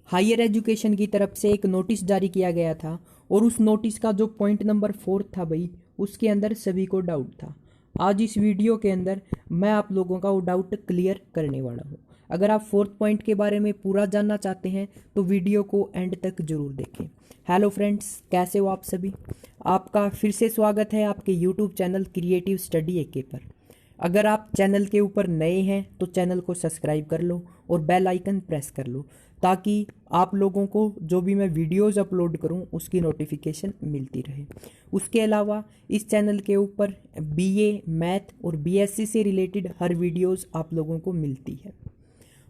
Higher education की तरफ से एक नोटिस जारी किया गया था और उस नोटिस का जो पॉइंट नंबर 4 था भाई, उसके अंदर सभी को डाउट था। आज इस वीडियो के अंदर मैं आप लोगों का वो डाउट क्लियर करने वाला हूँ। अगर आप फोर्थ पॉइंट के बारे में पूरा जानना चाहते हैं तो वीडियो को एंड तक जरूर देखें। हेलो फ्रेंड्स, कैसे हो आप सभी। आपका फिर से स्वागत है आपके यूट्यूब चैनल क्रिएटिव स्टडी एके पर। अगर आप चैनल के ऊपर नए हैं तो चैनल को सब्सक्राइब कर लो और बेल आइकन प्रेस कर लो, ताकि आप लोगों को जो भी मैं वीडियोस अपलोड करूं उसकी नोटिफिकेशन मिलती रहे। उसके अलावा इस चैनल के ऊपर बीए, मैथ और बीएससी से रिलेटेड हर वीडियोस आप लोगों को मिलती है।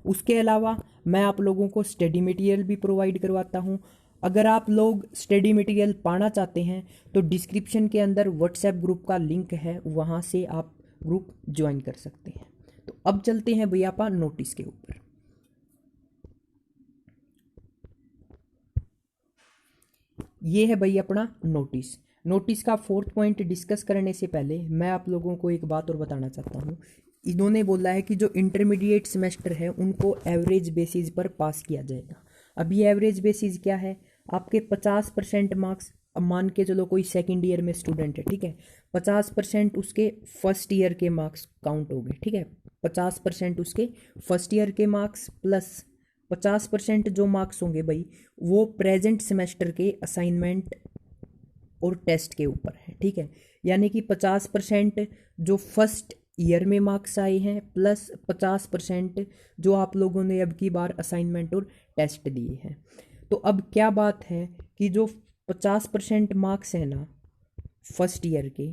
उसके अलावा मैं आप लोगों को स्टडी मटेरियल भी प्रोवाइड करवाता हूँ। अगर आप लोग स्टडी मटेरियल पाना चाहते हैं तो डिस्क्रिप्शन के अंदर व्हाट्सएप ग्रुप का लिंक है, वहाँ से आप ग्रुप ज्वाइन कर सकते हैं। तो अब चलते हैं भैया आपा नोटिस के ऊपर। ये है भाई अपना नोटिस। नोटिस का फोर्थ पॉइंट डिस्कस करने से पहले मैं आप लोगों को एक बात और बताना चाहता हूँ। इन्होंने बोला है कि जो इंटरमीडिएट सेमेस्टर है उनको एवरेज बेसिस पर पास किया जाएगा। अब ये एवरेज बेसिस क्या है, आपके 50% मार्क्स, अब मान के चलो कोई सेकेंड ईयर में स्टूडेंट है, ठीक है, 50% उसके फर्स्ट ईयर के मार्क्स काउंट हो गए, ठीक है। 50% उसके फर्स्ट ईयर के मार्क्स प्लस 50% जो मार्क्स होंगे भाई, वो प्रेजेंट सेमेस्टर के असाइनमेंट और टेस्ट के ऊपर है, ठीक है। यानी कि 50% जो फर्स्ट ईयर में मार्क्स आए हैं प्लस 50% जो आप लोगों ने अब की बार असाइनमेंट और टेस्ट दिए हैं। तो अब क्या बात है कि जो 50% मार्क्स है ना फर्स्ट ईयर के,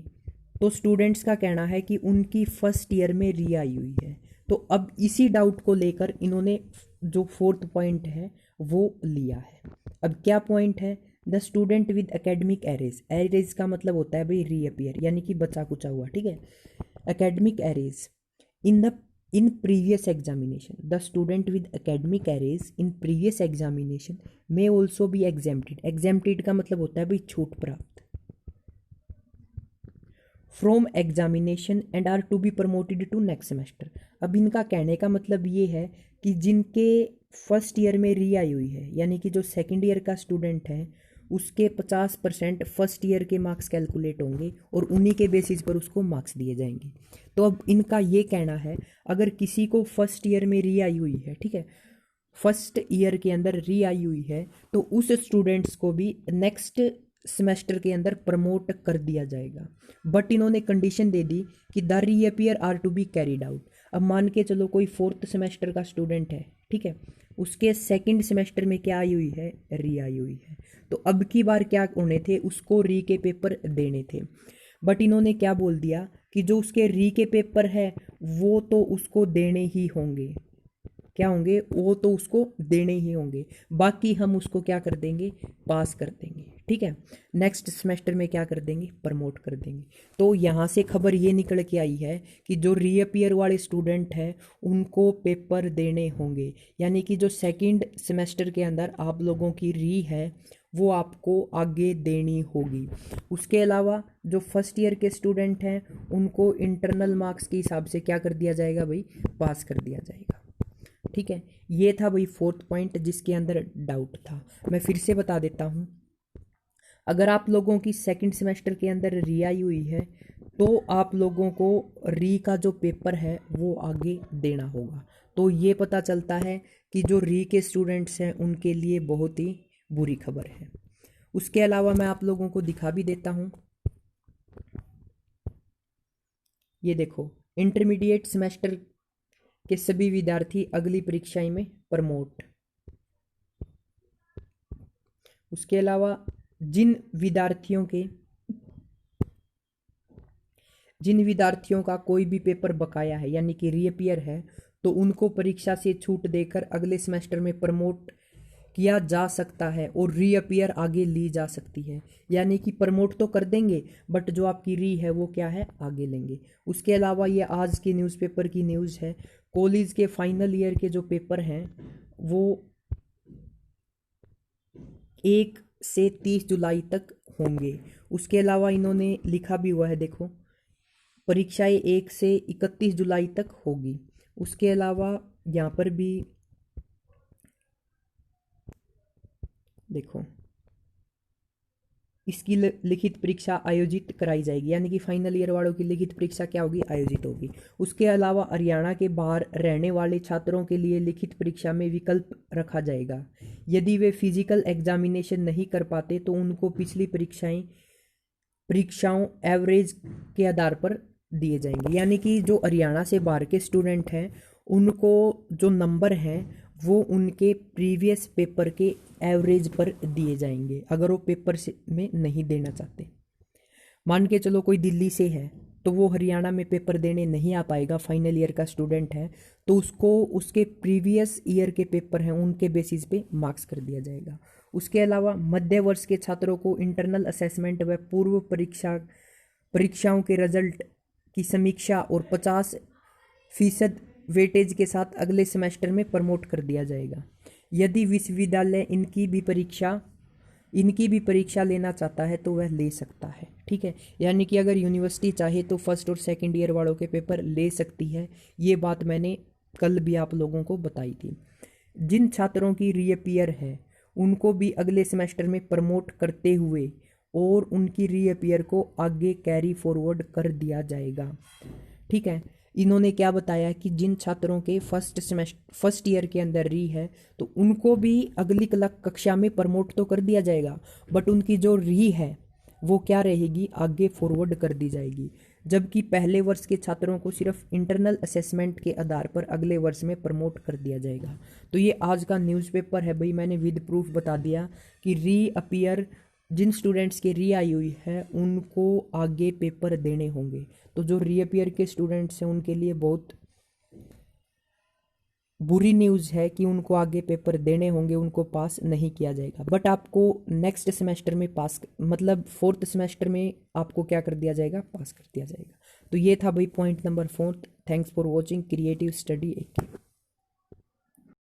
तो स्टूडेंट्स का कहना है कि उनकी फर्स्ट ईयर में री आई हुई है। तो अब इसी डाउट को लेकर इन्होंने जो फोर्थ पॉइंट है वो लिया है। अब क्या पॉइंट है, the student with academic arrays. Arrays का मतलब होता है भाई रीअपियर, यानी कि बचा कुचा हुआ, ठीक है। Academic arrears in previous examination, the student with academic arrears in previous examination may also be exempted. Exempted का मतलब होता है भाई छूट प्राप्त from examination and are to be promoted to next semester. अब इनका कहने का मतलब ये है कि जिनके फर्स्ट ईयर में री आई हुई है, यानी कि जो सेकेंड ईयर का स्टूडेंट है, उसके 50% फर्स्ट ईयर के मार्क्स कैलकुलेट होंगे और उन्हीं के बेसिस पर उसको मार्क्स दिए जाएंगे। तो अब इनका ये कहना है, अगर किसी को फर्स्ट ईयर में री आई हुई है, ठीक है, फर्स्ट ईयर के अंदर री आई हुई है, तो उस स्टूडेंट्स को भी नेक्स्ट सेमेस्टर के अंदर प्रमोट कर दिया जाएगा। बट इन्होंने कंडीशन दे दी कि the reappear are to be carried out. अब मान के चलो कोई फोर्थ सेमेस्टर का स्टूडेंट है, ठीक है, उसके सेकंड सेमेस्टर में क्या आई हुई है, री आई हुई है। तो अब की बार क्या होने थे, उसको री के पेपर देने थे। बट इन्होंने क्या बोल दिया कि जो उसके री के पेपर है वो तो उसको देने ही होंगे। क्या होंगे, वो तो उसको देने ही होंगे, बाकी हम उसको क्या कर देंगे, पास कर देंगे, ठीक है। नेक्स्ट सेमेस्टर में क्या कर देंगे, प्रमोट कर देंगे। तो यहाँ से खबर ये निकल के आई है कि जो रीअपियर वाले स्टूडेंट हैं उनको पेपर देने होंगे, यानी कि जो सेकंड सेमेस्टर के अंदर आप लोगों की री है वो आपको आगे देनी होगी। उसके अलावा जो फर्स्ट ईयर के स्टूडेंट हैं उनको इंटरनल मार्क्स के हिसाब से क्या कर दिया जाएगा भाई, पास कर दिया जाएगा, ठीक है। ये था भाई फोर्थ पॉइंट जिसके अंदर डाउट था। मैं फिर से बता देता हूँ, अगर आप लोगों की सेकंड सेमेस्टर के अंदर री आई हुई है तो आप लोगों को री का जो पेपर है वो आगे देना होगा। तो ये पता चलता है कि जो री के स्टूडेंट्स हैं उनके लिए बहुत ही बुरी खबर है। उसके अलावा मैं आप लोगों को दिखा भी देता हूँ, ये देखो, इंटरमीडिएट सेमेस्टर के सभी विद्यार्थी अगली परीक्षाएं में प्रमोट। उसके अलावा जिन विद्यार्थियों के जिन विद्यार्थियों का कोई भी पेपर बकाया है, यानी कि रीअपियर है, तो उनको परीक्षा से छूट देकर अगले सेमेस्टर में प्रमोट किया जा सकता है और रीअपियर आगे ली जा सकती है। यानी कि प्रमोट तो कर देंगे बट जो आपकी री है वो क्या है, आगे लेंगे। उसके अलावा ये आज के न्यूज़पेपर की न्यूज़ है, कॉलेज के फाइनल ईयर के जो पेपर हैं वो 1 से 30 जुलाई तक होंगे। उसके अलावा इन्होंने लिखा भी हुआ है, देखो, परीक्षाएं 1 से 31 जुलाई तक होगी। उसके अलावा यहाँ पर भी देखो, इसकी लिखित परीक्षा आयोजित कराई जाएगी, यानी कि फाइनल ईयर वालों की लिखित परीक्षा क्या होगी, आयोजित होगी। उसके अलावा हरियाणा के बाहर रहने वाले छात्रों के लिए लिखित परीक्षा में विकल्प रखा जाएगा। यदि वे फिजिकल एग्जामिनेशन नहीं कर पाते तो उनको पिछली परीक्षाओं एवरेज के आधार पर दिए जाएंगे, यानी कि जो हरियाणा से बाहर के स्टूडेंट हैं उनको जो नंबर हैं वो उनके प्रीवियस पेपर के एवरेज पर दिए जाएंगे, अगर वो पेपर से में नहीं देना चाहते। मान के चलो कोई दिल्ली से है तो वो हरियाणा में पेपर देने नहीं आ पाएगा, फाइनल ईयर का स्टूडेंट है, तो उसको उसके प्रीवियस ईयर के पेपर हैं उनके बेसिस पे मार्क्स कर दिया जाएगा। उसके अलावा मध्य वर्ष के छात्रों को इंटरनल असेसमेंट व पूर्व परीक्षाओं के रिजल्ट की समीक्षा और 50% वेटेज के साथ अगले सेमेस्टर में प्रमोट कर दिया जाएगा। यदि विश्वविद्यालय इनकी भी परीक्षा लेना चाहता है तो वह ले सकता है। ठीक है, यानी कि अगर यूनिवर्सिटी चाहे तो फर्स्ट और सेकंड ईयर वालों के पेपर ले सकती है। ये बात मैंने कल भी आप लोगों को बताई थी। जिन छात्रों की रीअपियर है उनको भी अगले सेमेस्टर में प्रमोट करते हुए और उनकी रीअपियर को आगे कैरी फॉरवर्ड कर दिया जाएगा। ठीक है, इन्होंने क्या बताया कि जिन छात्रों के फर्स्ट ईयर के अंदर री है तो उनको भी अगली कक्षा में प्रमोट तो कर दिया जाएगा, बट उनकी जो री है वो क्या रहेगी, आगे फॉरवर्ड कर दी जाएगी। जबकि पहले वर्ष के छात्रों को सिर्फ इंटरनल असेसमेंट के आधार पर अगले वर्ष में प्रमोट कर दिया जाएगा। तो ये आज का न्यूज़पेपर है भाई, मैंने विद प्रूफ बता दिया कि री अपीयर जिन स्टूडेंट्स की री आई हुई है उनको आगे पेपर देने होंगे। तो जो रीअपियर के स्टूडेंट्स हैं उनके लिए बहुत बुरी न्यूज़ है कि उनको आगे पेपर देने होंगे, उनको पास नहीं किया जाएगा। बट आपको नेक्स्ट सेमेस्टर में पास, मतलब फोर्थ सेमेस्टर में आपको क्या कर दिया जाएगा, पास कर दिया जाएगा। तो ये था भाई point number 4। Thanks for watching creative study 1।